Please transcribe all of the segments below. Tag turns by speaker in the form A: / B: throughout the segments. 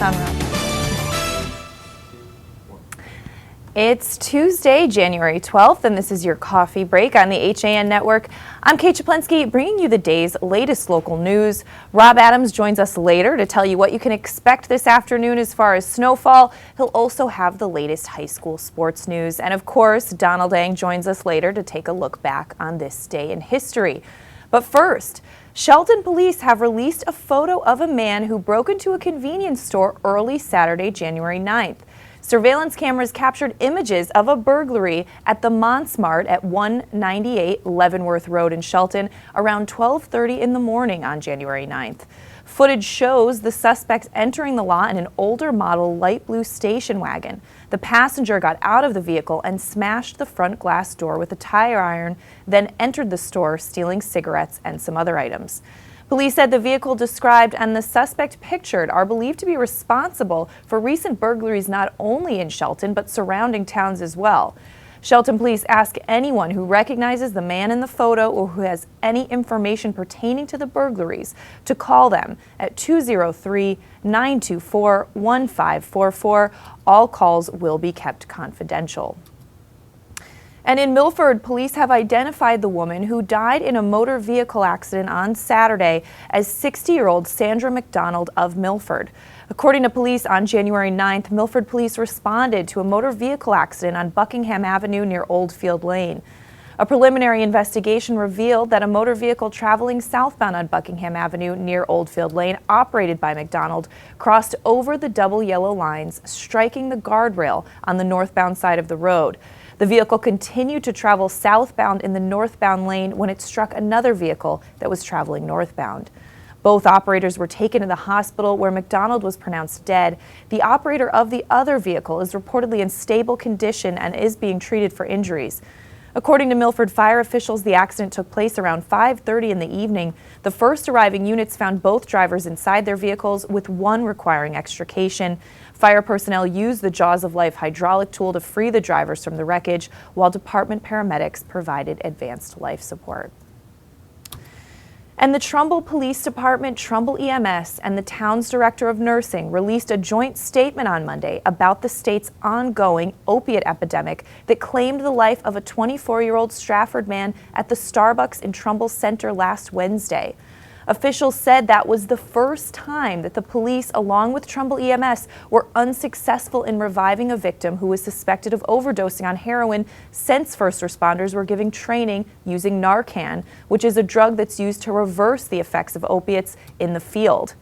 A: sunrise. It's Tuesday, January 12th, and this is your coffee break on the HAN Network. I'm Kate Czaplinski, bringing you the day's latest local news. Rob Adams joins us later to tell you what you can expect this afternoon as far as snowfall. He'll also have the latest high school sports news. And of course, Donald Ang joins us later to take a look back on this day in history. But first, Shelton police have released a photo of a man who broke into a convenience store early Saturday, January 9th. Surveillance cameras captured images of a burglary at the Monsmart at 198 Leavenworth Road in Shelton around 12:30 in the morning on January 9th. Footage shows the suspects entering the lot in an older model light blue station wagon. The passenger got out of the vehicle and smashed the front glass door with a tire iron, then entered the store, stealing cigarettes and some other items. Police said the vehicle described and the suspect pictured are believed to be responsible for recent burglaries not only in Shelton but surrounding towns as well. Shelton police ask anyone who recognizes the man in the photo or who has any information pertaining to the burglaries to call them at 203-924-1544. All calls will be kept confidential. And in Milford, police have identified the woman who died in a motor vehicle accident on Saturday as 60-year-old Sandra McDonald of Milford. According to police, on January 9th, Milford police responded to a motor vehicle accident on Buckingham Avenue near Oldfield Lane. A preliminary investigation revealed that a motor vehicle traveling southbound on Buckingham Avenue near Oldfield Lane, operated by McDonald, crossed over the double yellow lines, striking the guardrail on the northbound side of the road. The vehicle continued to travel southbound in the northbound lane when it struck another vehicle that was traveling northbound. Both operators were taken to the hospital where McDonald was pronounced dead. The operator of the other vehicle is reportedly in stable condition and is being treated for injuries. According to Milford fire officials, the accident took place around 5:30 in the evening. The first arriving units found both drivers inside their vehicles, with one requiring extrication. Fire personnel used the Jaws of Life hydraulic tool to free the drivers from the wreckage, while department paramedics provided advanced life support. And the Trumbull Police Department, Trumbull EMS, and the town's director of nursing released a joint statement on Monday about the state's ongoing opiate epidemic that claimed the life of a 24-year-old Stratford man at the Starbucks in Trumbull Center last Wednesday. Officials said that was the first time that the police, along with Trumbull EMS, were unsuccessful in reviving a victim who was suspected of overdosing on heroin since first responders were giving training using Narcan, which is a drug that's used to reverse the effects of opiates in the field.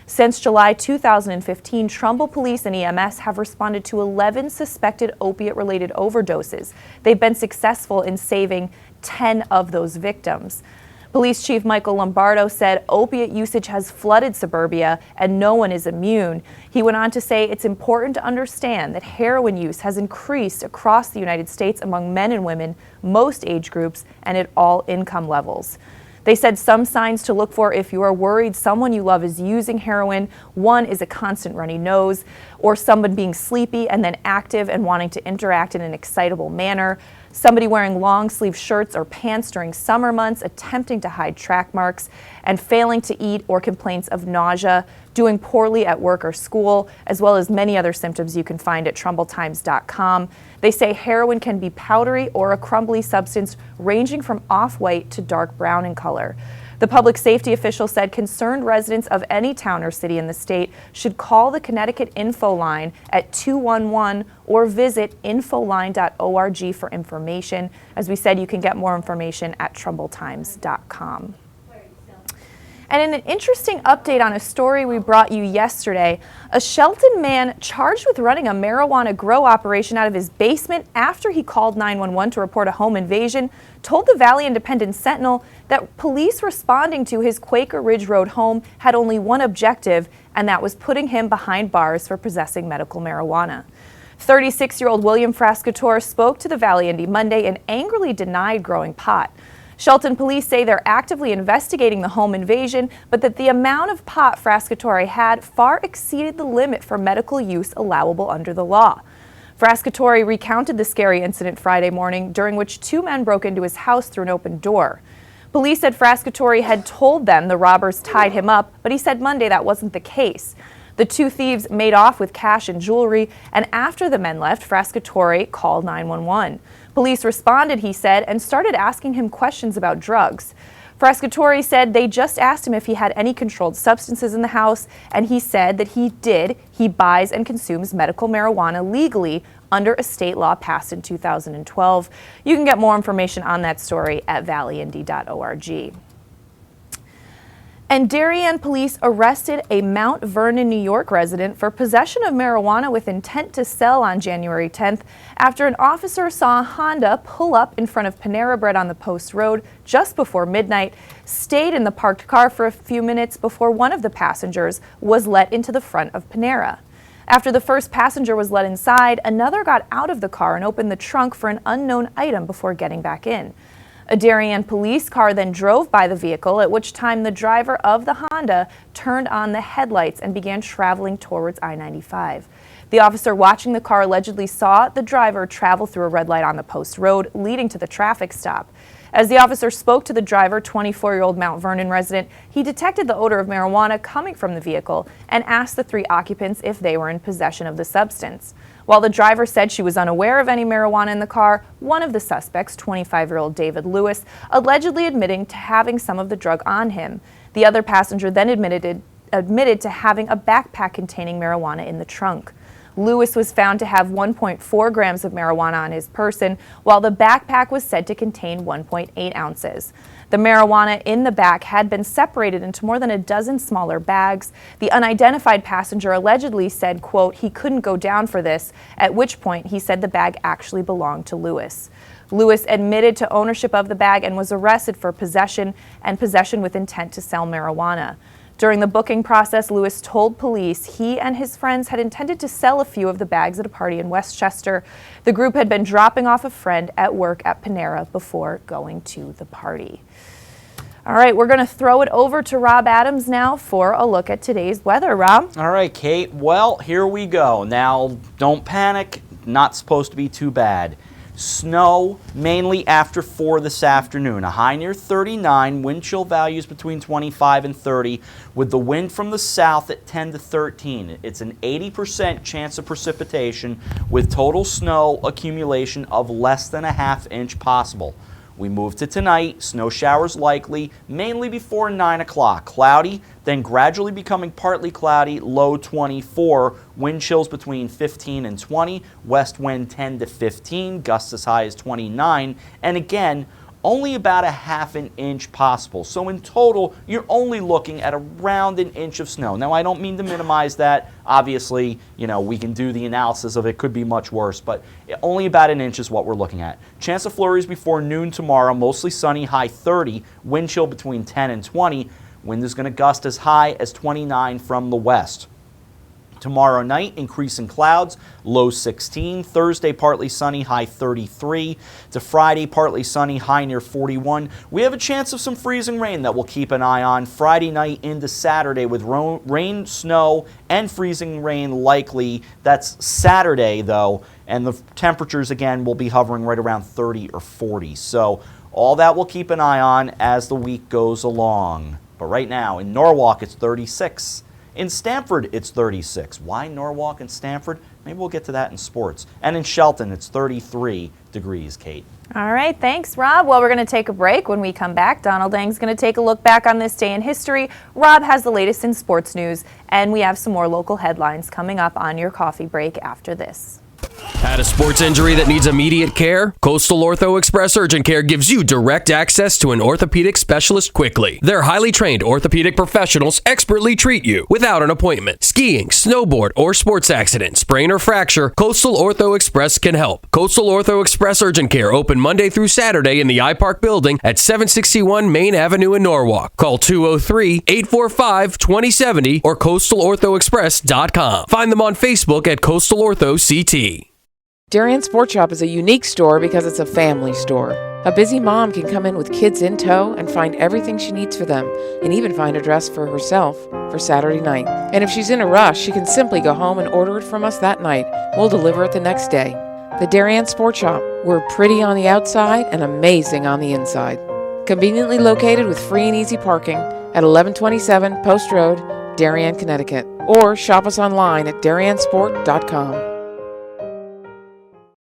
A: Since July 2015, Trumbull Police and EMS have responded to 11 suspected opiate-related overdoses. They've been successful in saving 10 of those victims. Police Chief Michael Lombardo said opiate usage has flooded suburbia and no one is immune. He went on to say it's important to understand that heroin use has increased across the United States among men and women, most age groups, and at all income levels. They said some signs to look for if you are worried someone you love is using heroin. One is a constant runny nose, or someone being sleepy and then active and wanting to interact in an excitable manner. Somebody wearing long sleeve shirts or pants during summer months, attempting to hide track marks, and failing to eat, or complaints of nausea, doing poorly at work or school, as well as many other symptoms you can find at TrumbullTimes.com. They say heroin can be powdery or a crumbly substance ranging from off-white to dark brown in color. The public safety official said concerned residents of any town or city in the state should call the Connecticut Info Line at 211 or visit infoline.org for information. As we said, you can get more information at TrumbullTimes.com. And in an interesting update on a story we brought you yesterday, a Shelton man charged with running a marijuana grow operation out of his basement after he called 911 to report a home invasion told the Valley Independent Sentinel that police responding to his Quaker Ridge Road home had only one objective, and that was putting him behind bars for possessing medical marijuana. 36-year-old William Frascatore spoke to the Valley Indy Monday and angrily denied growing pot. Shelton police say they're actively investigating the home invasion, but that the amount of pot Frascatore had far exceeded the limit for medical use allowable under the law. Frascatore recounted the scary incident Friday morning, during which two men broke into his house through an open door. Police said Frascatore had told them the robbers tied him up, but he said Monday that wasn't the case. The two thieves made off with cash and jewelry, and after the men left, Frascatore called 911. Police responded, he said, and started asking him questions about drugs. Frascatore said they just asked him if he had any controlled substances in the house, and he said that he did. He buys and consumes medical marijuana legally under a state law passed in 2012. You can get more information on that story at valleyindy.org. And Darien police arrested a Mount Vernon, New York resident for possession of marijuana with intent to sell on January 10th after an officer saw a Honda pull up in front of Panera Bread on the Post Road just before midnight, stayed in the parked car for a few minutes before one of the passengers was let into the front of Panera. After the first passenger was let inside, another got out of the car and opened the trunk for an unknown item before getting back in. A Darien police car then drove by the vehicle, at which time the driver of the Honda turned on the headlights and began traveling towards I-95. The officer watching the car allegedly saw the driver travel through a red light on the Post Road, leading to the traffic stop. As the officer spoke to the driver, 24-year-old Mount Vernon resident, he detected the odor of marijuana coming from the vehicle and asked the three occupants if they were in possession of the substance. While the driver said she was unaware of any marijuana in the car, one of the suspects, 25-year-old David Lewis, allegedly admitting to having some of the drug on him. The other passenger then admitted to having a backpack containing marijuana in the trunk. Lewis was found to have 1.4 grams of marijuana on his person, while the backpack was said to contain 1.8 ounces. The marijuana in the back had been separated into more than a dozen smaller bags. The unidentified passenger allegedly said, quote, he couldn't go down for this, at which point he said the bag actually belonged to Lewis. Lewis admitted to ownership of the bag and was arrested for possession and possession with intent to sell marijuana. During the booking process, Lewis told police he and his friends had intended to sell a few of the bags at a party in Westchester. The group had been dropping off a friend at work at Panera before going to the party. All right, we're going to throw it over to Rob Adams now for a look at today's weather. Rob?
B: All right, Kate. Well, here we go. Now, don't panic. Not supposed to be too bad. Snow mainly after 4 this afternoon. A high near 39, wind chill values between 25 and 30, with the wind from the south at 10 to 13. It's an 80% chance of precipitation with total snow accumulation of less than a ½ inch possible. We move to tonight, snow showers likely, mainly before 9 o'clock. Cloudy, then gradually becoming partly cloudy, low 24. Wind chills between 15 and 20. West wind 10 to 15, gusts as high as 29. And again, only about a ½ inch possible. So in total, you're only looking at around an inch of snow. Now, I don't mean to minimize that. Obviously, we can do the analysis of it. Could be much worse, but only about an inch is what we're looking at. Chance of flurries before noon tomorrow, mostly sunny, high 30. Wind chill between 10 and 20. Wind is going to gust as high as 29 from the west. Tomorrow night, increasing clouds, low 16. Thursday, partly sunny, high 33. To Friday, partly sunny, high near 41. We have a chance of some freezing rain that we'll keep an eye on Friday night into Saturday with rain, snow, and freezing rain likely. That's Saturday, though, and the temperatures, again, will be hovering right around 30 or 40. So all that we'll keep an eye on as the week goes along. But right now, in Norwalk, it's 36. In Stamford, it's 36. Why Norwalk and Stamford? Maybe we'll get to that in sports. And in Shelton, it's 33 degrees, Kate.
A: All right, thanks, Rob. Well, we're going to take a break. When we come back, Donald Eng's going to take a look back on this day in history. Rob has the latest in sports news, and we have some more local headlines coming up on your coffee break after this.
C: Had a sports injury that needs immediate care? Coastal Ortho Express Urgent Care gives you direct access to an orthopedic specialist quickly. Their highly trained orthopedic professionals expertly treat you without an appointment. Skiing, snowboard, or sports accident, sprain or fracture, Coastal Ortho Express can help. Coastal Ortho Express Urgent Care open Monday through Saturday in the iPark building at 761 Main Avenue in Norwalk. Call 203-845-2070 or coastalorthoexpress.com. Find them on Facebook at Coastal Ortho CT.
D: Darien Sport Shop is a unique store because it's a family store. A busy mom can come in with kids in tow and find everything she needs for them, and even find a dress for herself for Saturday night. And if she's in a rush, she can simply go home and order it from us that night. We'll deliver it the next day. The Darien Sport Shop. We're pretty on the outside and amazing on the inside. Conveniently located with free and easy parking at 1127 Post Road, Darien, Connecticut. or shop us online at dariensport.com.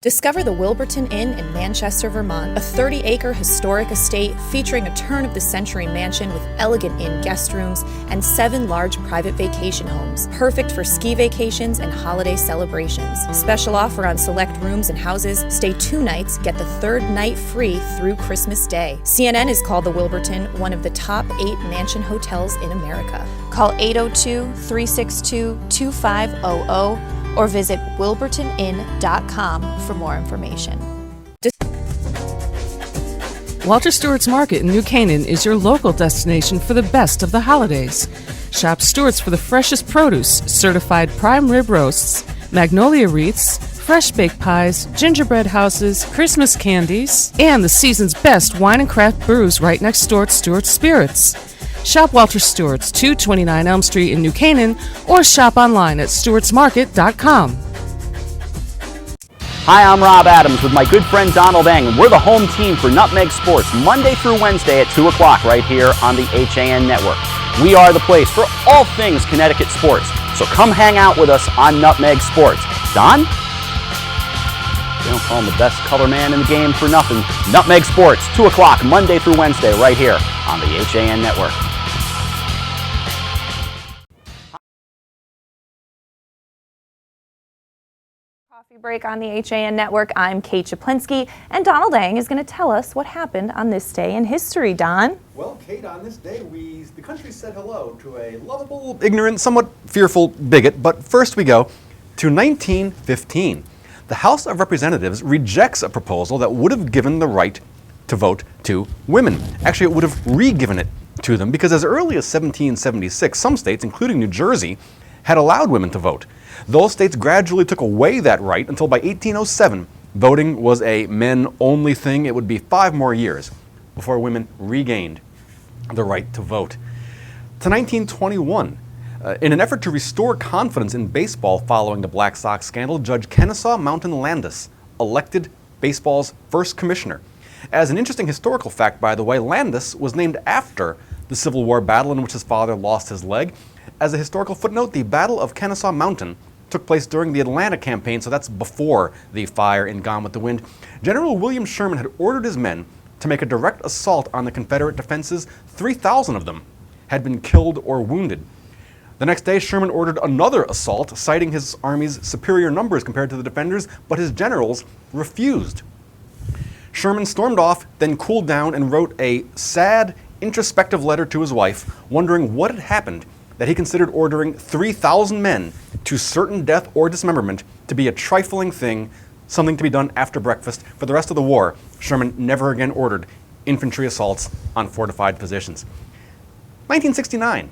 A: Discover the Wilburton Inn in Manchester, Vermont, a 30-acre historic estate featuring a turn-of-the-century mansion with elegant inn guest rooms and 7 large private vacation homes, perfect for ski vacations and holiday celebrations. Special offer on select rooms and houses. Stay 2 nights, get the 3rd night free through Christmas Day. CNN has called the Wilburton one of the top 8 mansion hotels in America. Call 802-362-2500 or visit wilburtoninn.com for more information.
E: Walter Stewart's Market in New Canaan is your local destination for the best of the holidays. Shop Stewart's for the freshest produce, certified prime rib roasts, magnolia wreaths, fresh baked pies, gingerbread houses, Christmas candies, and the season's best wine and craft brews right next door at Stewart's Spirits. Shop Walter Stewart's, 229 Elm Street in New Canaan, or shop online at stewartsmarket.com.
B: Hi, I'm Rob Adams with my good friend Donald Eng, and we're the home team for Nutmeg Sports, Monday through Wednesday at 2 o'clock right here on the HAN Network. We are the place for all things Connecticut sports, so come hang out with us on Nutmeg Sports. Don? They don't call him the best color man in the game for nothing. Nutmeg Sports, 2 o'clock, Monday through Wednesday, right here on the HAN Network.
A: Coffee break on the HAN Network. I'm Kate Czaplinski, and Donald Eng is going to tell us what happened on this day in history. Don?
F: Well, Kate, on this day, the country said hello to a lovable, ignorant, somewhat fearful bigot. But first we go to 1915. The House of Representatives rejects a proposal that would have given the right to vote to women. Actually, it would have re-given it to them because as early as 1776, some states, including New Jersey, had allowed women to vote. Those states gradually took away that right until by 1807, voting was a men-only thing. It would be 5 more years before women regained the right to vote. To 1921, in an effort to restore confidence in baseball following the Black Sox scandal, Judge Kennesaw Mountain Landis elected baseball's first commissioner. As an interesting historical fact, by the way, Landis was named after the Civil War battle in which his father lost his leg. As a historical footnote, the Battle of Kennesaw Mountain took place during the Atlanta campaign, so that's before the fire in Gone with the Wind. General William Sherman had ordered his men to make a direct assault on the Confederate defenses. 3,000 of them had been killed or wounded. The next day, Sherman ordered another assault, citing his army's superior numbers compared to the defenders, but his generals refused. Sherman stormed off, then cooled down and wrote a sad, introspective letter to his wife, wondering what had happened that he considered ordering 3,000 men to certain death or dismemberment to be a trifling thing, something to be done after breakfast. For the rest of the war, Sherman never again ordered infantry assaults on fortified positions. 1969.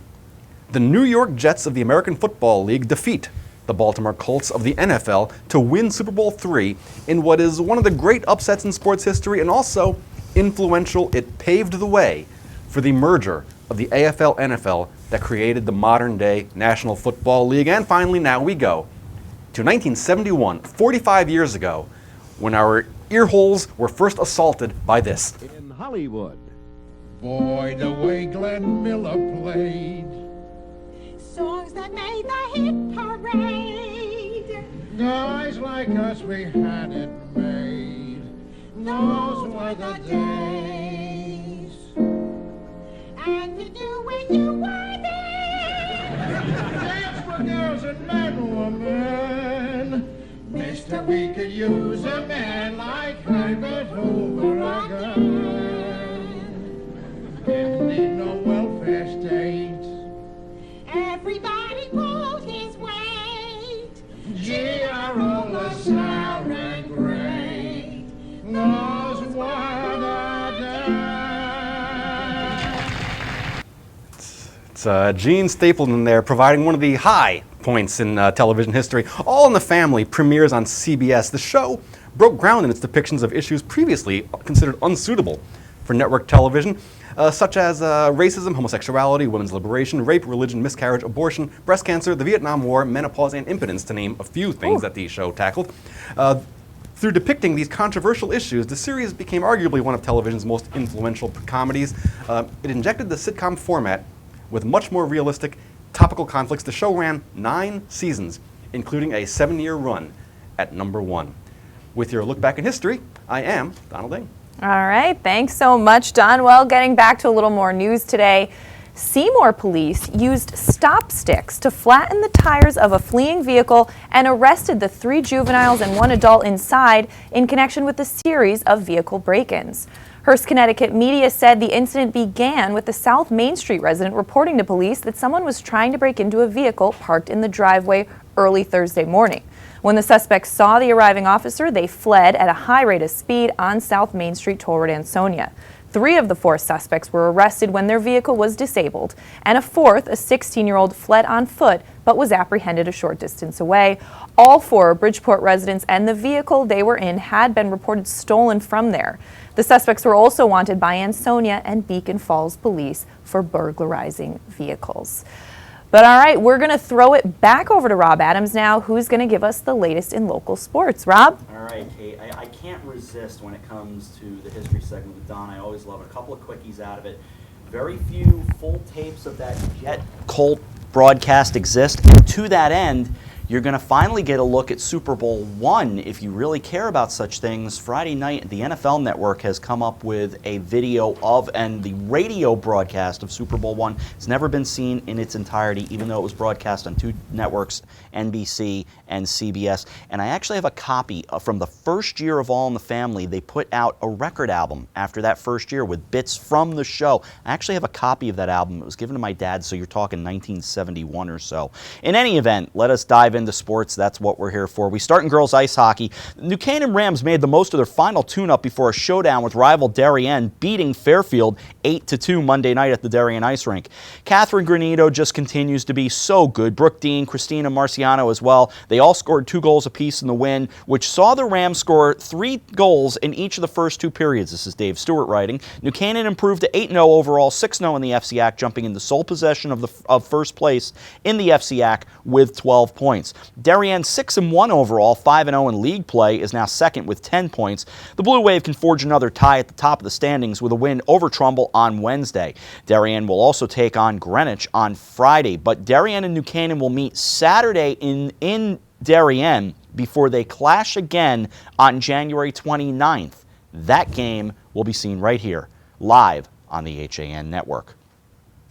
F: The New York Jets of the American Football League defeat the Baltimore Colts of the NFL to win Super Bowl III in what is one of the great upsets in sports history and also influential. It paved the way for the merger of the AFL-NFL that created the modern-day National Football League. And finally, now we go to 1971, 45 years ago, when our ear holes were first assaulted by this.
G: In Hollywood. Boy, the way Glenn Miller played.
H: Songs that made the hit parade.
G: Guys like us, we had it made. Those were the days.
H: And you knew when you were there.
G: Dance for girls and men were men. Mister, we could use a man like Herbert Hoover again. Didn't need no welfare state.
H: Everybody pulled his weight.
G: G.R.O. LaSalle and great. Those were the days.
F: It's Gene Stapleton there, providing one of the high points in television history. All in the Family premieres on CBS. The show broke ground in its depictions of issues previously considered unsuitable for network television, such as racism, homosexuality, women's liberation, rape, religion, miscarriage, abortion, breast cancer, the Vietnam War, menopause, and impotence, to name a few things that the show tackled. Through depicting these controversial issues, the series became arguably one of television's most influential comedies. It injected the sitcom format with much more realistic topical conflicts, the show ran 9 seasons, including a 7-year run at #1. With your look back in history, I am Donald Ing.
A: All right, thanks so much, Don. Well, getting back to a little more news today, Seymour police used stop sticks to flatten the tires of a fleeing vehicle and arrested the 3 juveniles and 1 adult inside in connection with a series of vehicle break-ins. Hearst, Connecticut media said the incident began with the South Main Street resident reporting to police that someone was trying to break into a vehicle parked in the driveway early Thursday morning. When the suspects saw the arriving officer, they fled at a high rate of speed on South Main Street toll road Ansonia. 3 of the 4 suspects were arrested when their vehicle was disabled, and a 4th, a 16-year-old, fled on foot but was apprehended a short distance away. All 4 Bridgeport residents and the vehicle they were in had been reported stolen from there. The suspects were also wanted by Ansonia and Beacon Falls police for burglarizing vehicles. But all right, we're going to throw it back over to Rob Adams now, who's going to give us the latest in local sports. Rob?
B: All right, Kate, I can't resist when it comes to the history segment with Don. I always love it. A couple of quickies out of it. Very few full tapes of that Jet Colt broadcast exist. And to that end, you're going to finally get a look at Super Bowl I if you really care about such things. Friday night, the NFL Network has come up with a video of and the radio broadcast of Super Bowl I. It's never been seen in its entirety, even though it was broadcast on 2 networks, NBC and CBS. And I actually have a copy from the first year of All in the Family. They put out a record album after that first year with bits from the show. I actually have a copy of that album. It was given to my dad, so you're talking 1971 or so. In any event, let us dive into sports. That's what we're here for. We start in girls ice hockey. The New Canaan Rams made the most of their final tune-up before a showdown with rival Darien, beating Fairfield 8-2 Monday night at the Darien ice rink. Catherine Granito just continues to be so good. Brooke Dean, Christina Marciano as well. They all scored 2 goals apiece in the win, which saw the Rams score 3 goals in each of the first 2 periods. This is Dave Stewart writing. New Canaan improved to 8-0 overall, 6-0 in the FCAC, jumping into sole possession of first place in the FCAC with 12 points. Darien 6-1 overall, 5-0 in league play, is now second with 10 points. The Blue Wave can forge another tie at the top of the standings with a win over Trumbull on Wednesday. Darien will also take on Greenwich on Friday, but Darien and New Canaan will meet Saturday in Darien before they clash again on January 29th. That game will be seen right here, live on the HAN network.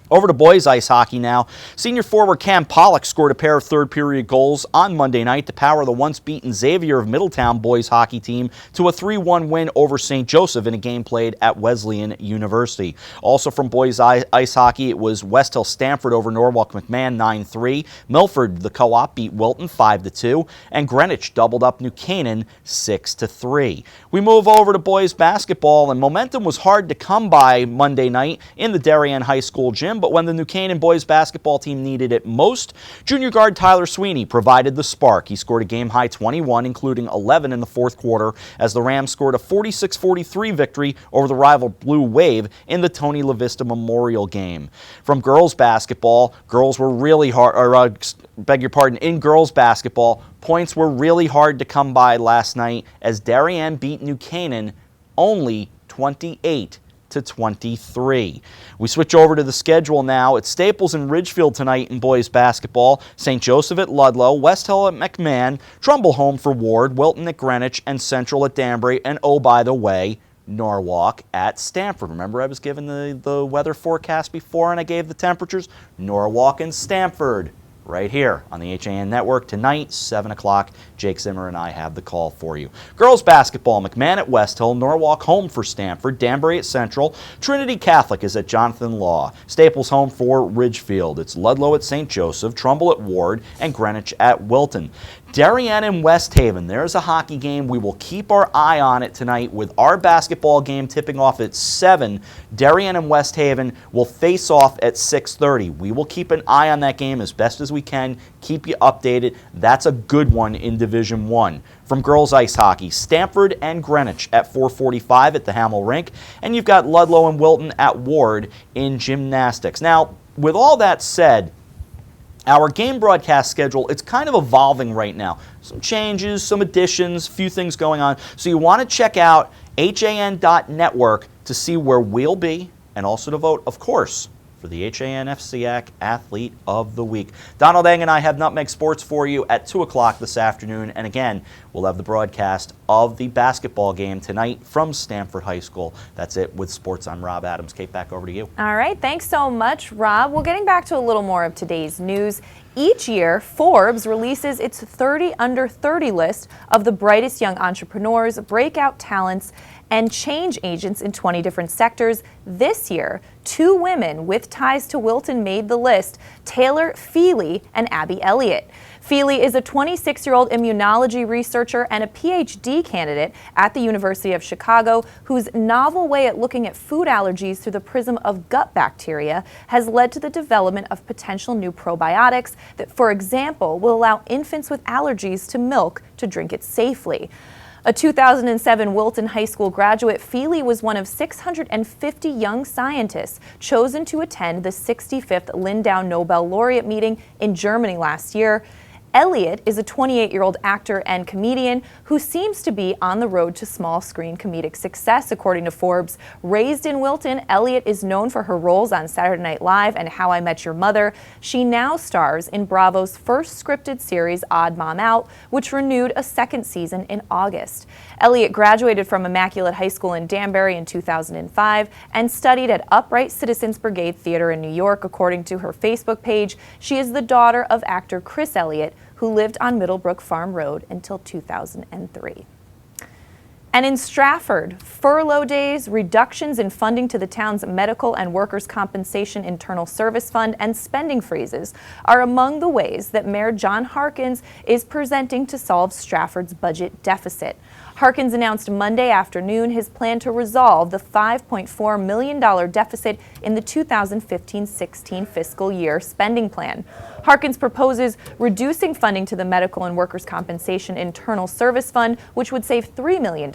B: Over to boys ice hockey now. Senior forward Cam Pollock scored a pair of third-period goals on Monday night to power the once-beaten Xavier of Middletown boys hockey team to a 3-1 win over St. Joseph in a game played at Wesleyan University. Also from boys ice hockey, it was West Hill Stamford over Norwalk McMahon 9-3. Milford, the co-op, beat Wilton 5-2. And Greenwich doubled up New Canaan 6-3. We move over to boys basketball, and momentum was hard to come by Monday night in the Darien High School gym. But when the New Canaan boys basketball team needed it most, junior guard Tyler Sweeney provided the spark. He scored a game-high 21, including 11 in the fourth quarter, as the Rams scored a 46-43 victory over the rival Blue Wave in the Tony LaVista Memorial game. From girls basketball, girls were really hard, in girls basketball, points were really hard to come by last night as Darien beat New Canaan only 28-23. We switch over to the schedule now. It's Staples and Ridgefield tonight in boys basketball, St. Joseph at Ludlow, West Hill at McMahon, Trumbull home for Ward, Wilton at Greenwich, and Central at Danbury, and oh, by the way, Norwalk at Stamford. Remember I was given the weather forecast before and I gave the temperatures? Norwalk and Stamford. Right here on the HAN Network tonight, 7 o'clock. Jake Zimmer and I have the call for you. Girls basketball, McMahon at West Hill, Norwalk home for Stamford, Danbury at Central, Trinity Catholic is at Jonathan Law, Staples home for Ridgefield. It's Ludlow at St. Joseph, Trumbull at Ward, and Greenwich at Wilton. Darien and West Haven, there's a hockey game. We will keep our eye on it tonight with our basketball game tipping off at 7. Darien and West Haven will face off at 6:30. We will keep an eye on that game as best as we can, keep you updated. That's a good one in Division 1. From girls ice hockey, Stamford and Greenwich at 4:45 at the Hamel Rink, and you've got Ludlow and Wilton at Ward in gymnastics. Now, with all that said, our game broadcast schedule, it's kind of evolving right now. Some changes, some additions, a few things going on. So you want to check out HAN.network to see where we'll be and also to vote, of course, for the HANFCAC Athlete of the Week. Donald Eng and I have Nutmeg Sports for you at 2 o'clock this afternoon. And again, we'll have the broadcast of the basketball game tonight from Stamford High School. That's it with sports. I'm Rob Adams. Kate, back over to you.
A: All right, thanks so much, Rob. Well, getting back to a little more of today's news. Each year, Forbes releases its 30 under 30 list of the brightest young entrepreneurs, breakout talents, and change agents in 20 different sectors. This year, 2 women with ties to Wilton made the list, Taylor Feely and Abby Elliott. Feely is a 26-year-old immunology researcher and a PhD candidate at the University of Chicago whose novel way at looking at food allergies through the prism of gut bacteria has led to the development of potential new probiotics that, for example, will allow infants with allergies to milk to drink it safely. A 2007 Wilton High School graduate, Feely was one of 650 young scientists chosen to attend the 65th Lindau Nobel Laureate meeting in Germany last year. Elliott is a 28-year-old actor and comedian who seems to be on the road to small screen comedic success, according to Forbes. Raised in Wilton, Elliott is known for her roles on Saturday Night Live and How I Met Your Mother. She now stars in Bravo's first scripted series, Odd Mom Out, which renewed a second season in August. Elliott graduated from Immaculate High School in Danbury in 2005 and studied at Upright Citizens Brigade Theater in New York, according to her Facebook page. She is the daughter of actor Chris Elliott, who lived on Middlebrook Farm Road until 2003. And in Stratford, furlough days, reductions in funding to the town's medical and workers' compensation internal service fund, and spending freezes are among the ways that Mayor John Harkins is presenting to solve Stratford's budget deficit. Harkins announced Monday afternoon his plan to resolve the $5.4 million deficit in the 2015-16 fiscal year spending plan. Harkins proposes reducing funding to the Medical and Workers' Compensation Internal Service Fund, which would save $3 million,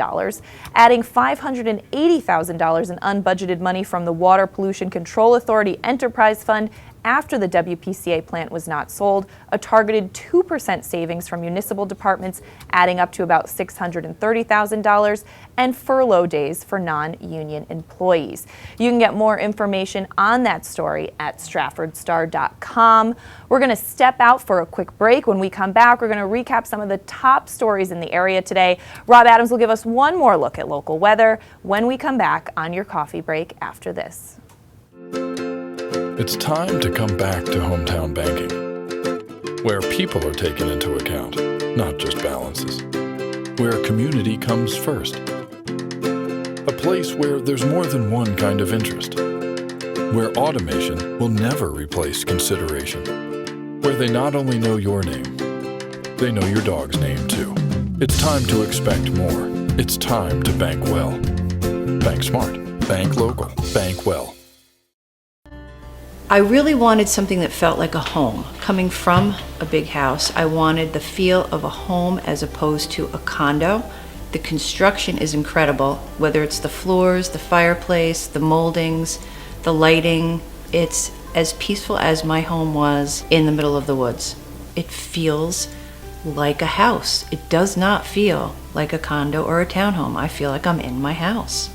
A: adding $580,000 in unbudgeted money from the Water Pollution Control Authority Enterprise Fund after the WPCA plant was not sold, a targeted 2% savings from municipal departments adding up to about $630,000, and furlough days for non-union employees. You can get more information on that story at stratfordstar.com. We're going to step out for a quick break. When we come back, we're going to recap some of the top stories in the area today. Rob Adams will give us one more look at local weather when we come back on your coffee break after this.
I: It's time to come back to hometown banking, where people are taken into account, not just balances, where community comes first, a place where there's more than one kind of interest, where automation will never replace consideration, where they not only know your name, they know your dog's name too. It's time to expect more. It's time to bank well. Bank smart. Bank local. Bank well.
J: I really wanted something that felt like a home. Coming from a big house, I wanted the feel of a home as opposed to a condo. The construction is incredible, whether it's the floors, the fireplace, the moldings, the lighting. It's as peaceful as my home was in the middle of the woods. It feels like a house. It does not feel like a condo or a townhome. I feel like I'm in my house.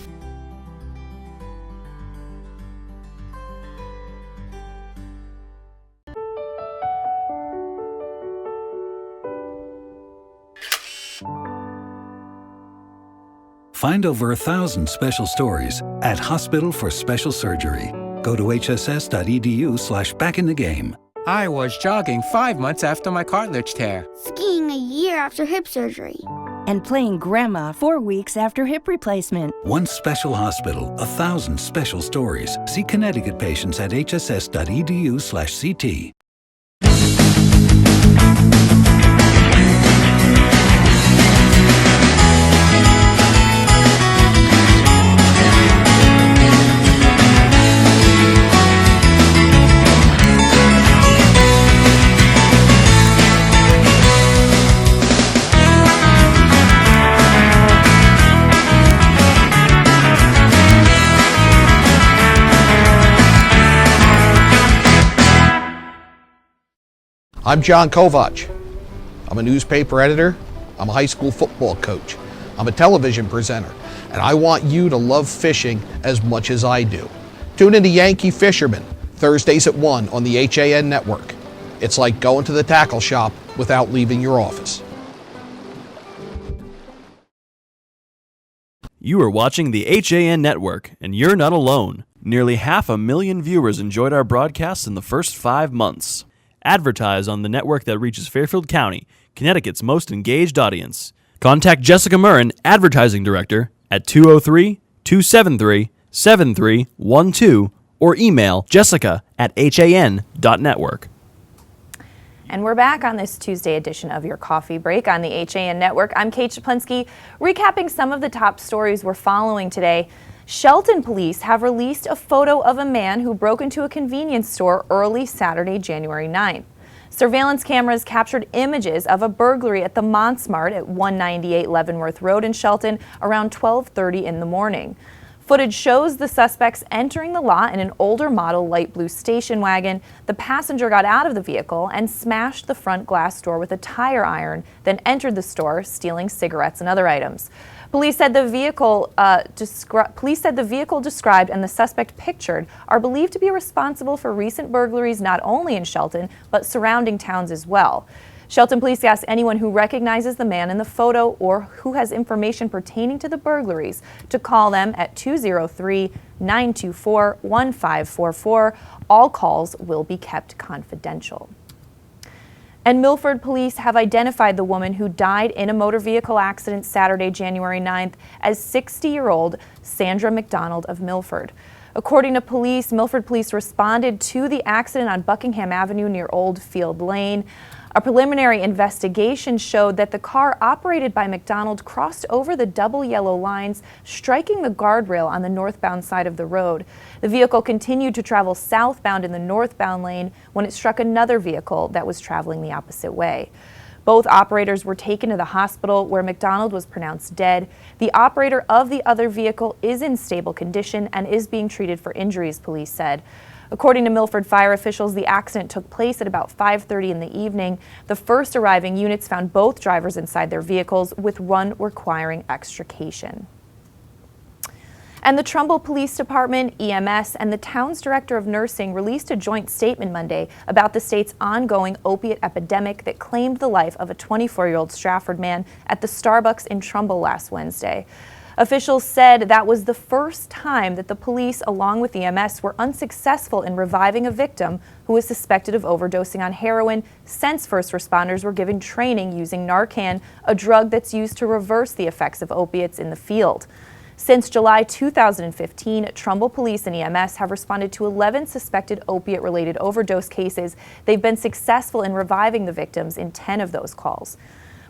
K: Find over 1,000 special stories at Hospital for Special Surgery. Go to hss.edu/backinthegame.
L: I was jogging 5 months after my cartilage tear.
M: Skiing a year after hip surgery.
N: And playing grandma 4 weeks after hip replacement.
K: One special hospital, 1,000 special stories. See Connecticut patients at hss.edu/CT.
O: I'm John Kovach. I'm a newspaper editor. I'm a high school football coach. I'm a television presenter. And I want you to love fishing as much as I do. Tune in to Yankee Fisherman, Thursdays at 1 on the HAN network. It's like going to the tackle shop without leaving your office.
P: You are watching the HAN network, and you're not alone. Nearly 500,000 viewers enjoyed our broadcasts in the first 5 months. Advertise on the network that reaches Fairfield County, Connecticut's most engaged audience. Contact Jessica Murrin, Advertising Director, at 203-273-7312 or email jessica@han.network.
A: And we're back on this Tuesday edition of your Coffee Break on the HAN Network. I'm Kate Czaplinski, recapping some of the top stories we're following today. Shelton police have released a photo of a man who broke into a convenience store early Saturday, January 9th. Surveillance cameras captured images of a burglary at the Montsmart at 198 Leavenworth Road in Shelton around 12:30 in the morning. Footage shows the suspects entering the lot in an older model light blue station wagon. The passenger got out of the vehicle and smashed the front glass door with a tire iron, then entered the store, stealing cigarettes and other items. Police said the vehicle described and the suspect pictured are believed to be responsible for recent burglaries not only in Shelton, but surrounding towns as well. Shelton police asked anyone who recognizes the man in the photo or who has information pertaining to the burglaries to call them at 203-924-1544. All calls will be kept confidential. And Milford police have identified the woman who died in a motor vehicle accident Saturday, January 9th as 60-year-old Sandra McDonald of Milford. According to police, Milford police responded to the accident on Buckingham Avenue near Old Field Lane. A preliminary investigation showed that the car operated by McDonald crossed over the double yellow lines, striking the guardrail on the northbound side of the road. The vehicle continued to travel southbound in the northbound lane when it struck another vehicle that was traveling the opposite way. Both operators were taken to the hospital where McDonald was pronounced dead. The operator of the other vehicle is in stable condition and is being treated for injuries, police said. According to Milford fire officials, the accident took place at about 5:30 in the evening. The first arriving units found both drivers inside their vehicles, with one requiring extrication. And the Trumbull Police Department, EMS, and the town's director of nursing released a joint statement Monday about the state's ongoing opiate epidemic that claimed the life of a 24-year-old Stratford man at the Starbucks in Trumbull last Wednesday. Officials said that was the first time that the police, along with EMS, were unsuccessful in reviving a victim who was suspected of overdosing on heroin since first responders were given training using Narcan, a drug that's used to reverse the effects of opiates in the field. Since July 2015, Trumbull Police and EMS have responded to 11 suspected opiate-related overdose cases. They've been successful in reviving the victims in 10 of those calls.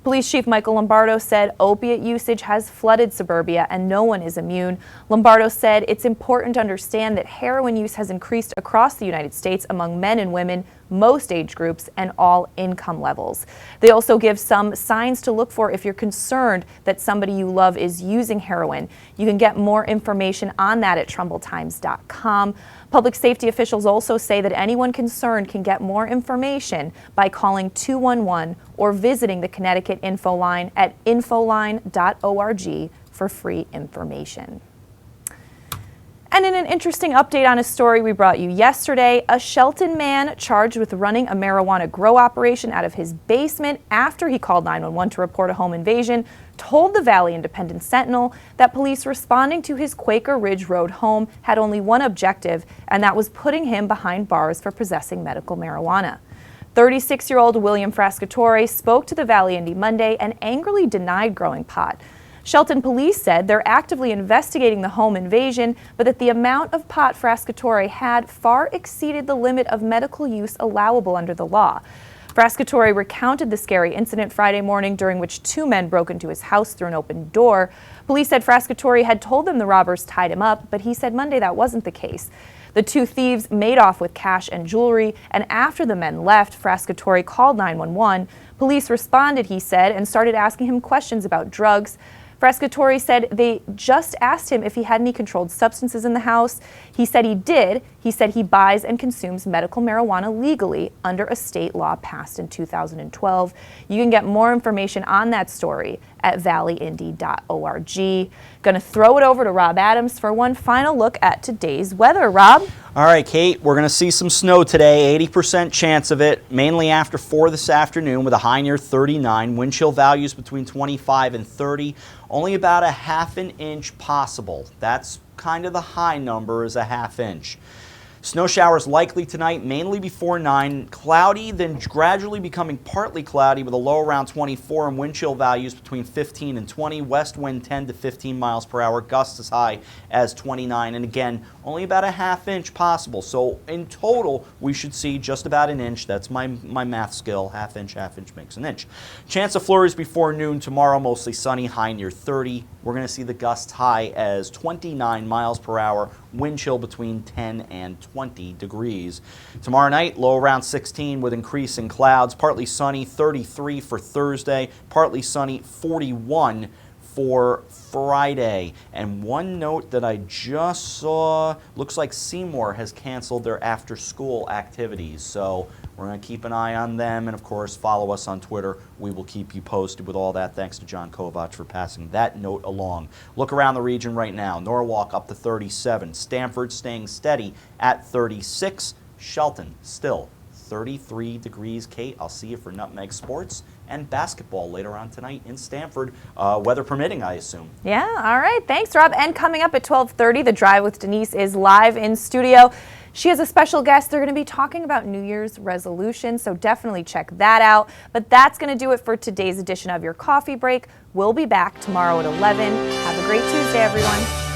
A: Police Chief Michael Lombardo said opiate usage has flooded suburbia and no one is immune. Lombardo said it's important to understand that heroin use has increased across the United States among men and women, most age groups, and all income levels. They also give some signs to look for if you're concerned that somebody you love is using heroin. You can get more information on that at TrumbleTimes.com. Public safety officials also say that anyone concerned can get more information by calling 211 or visiting the Connecticut Info Line at infoline.org for free information. And in an interesting update on a story we brought you yesterday, a Shelton man charged with running a marijuana grow operation out of his basement after he called 911 to report a home invasion told the Valley Independent Sentinel that police responding to his Quaker Ridge Road home had only one objective, and that was putting him behind bars for possessing medical marijuana. 36-year-old William Frascatore spoke to the Valley Indy Monday and angrily denied growing pot. Shelton police said they're actively investigating the home invasion, but that the amount of pot Frascatore had far exceeded the limit of medical use allowable under the law. Frascatore recounted the scary incident Friday morning during which two men broke into his house through an open door. Police said Frascatore had told them the robbers tied him up, but he said Monday that wasn't the case. The two thieves made off with cash and jewelry, and after the men left, Frascatore called 911. Police responded, he said, and started asking him questions about drugs. Frascatore said they just asked him if he had any controlled substances in the house. He said he did. He said he buys and consumes medical marijuana legally under a state law passed in 2012. You can get more information on that story at valleyindy.org. Going to throw it over to Rob Adams for one final look at today's weather. Rob?
B: All right, Kate, we're going to see some snow today, 80% chance of it, mainly after 4 this afternoon with a high near 39, wind chill values between 25 and 30, only about a ½ an inch possible. That's kind of the high number, is a ½ inch. Snow showers likely tonight, mainly before 9. Cloudy, then gradually becoming partly cloudy with a low around 24 and wind chill values between 15 and 20. West wind 10 to 15 miles per hour, gusts as high as 29. And again, only about a ½ inch possible. So in total, we should see just about an inch. That's my math skill. ½ inch makes an inch. Chance of flurries before noon tomorrow, mostly sunny, high near 30. We're going to see the gusts high as 29 miles per hour, wind chill between 10 and 20 degrees. Tomorrow night, low around 16 with increasing clouds, partly sunny, 33 for Thursday, partly sunny, 41 for Friday. And one note that I just saw, looks like Seymour has canceled their after-school activities. So we're going to keep an eye on them, and of course follow us on Twitter. We will keep you posted with all that. Thanks to John Kovach for passing that note along. Look around the region right now. Norwalk up to 37. Stamford staying steady at 36. Shelton still 33 degrees. Kate, I'll see you for Nutmeg Sports and basketball later on tonight in Stamford, weather permitting, I assume.
A: Yeah, all right. Thanks, Rob. And coming up at 12:30, The Drive with Denise is live in studio. She has a special guest. They're going to be talking about New Year's resolutions, so definitely check that out. But that's going to do it for today's edition of Your Coffee Break. We'll be back tomorrow at 11. Have a great Tuesday, everyone.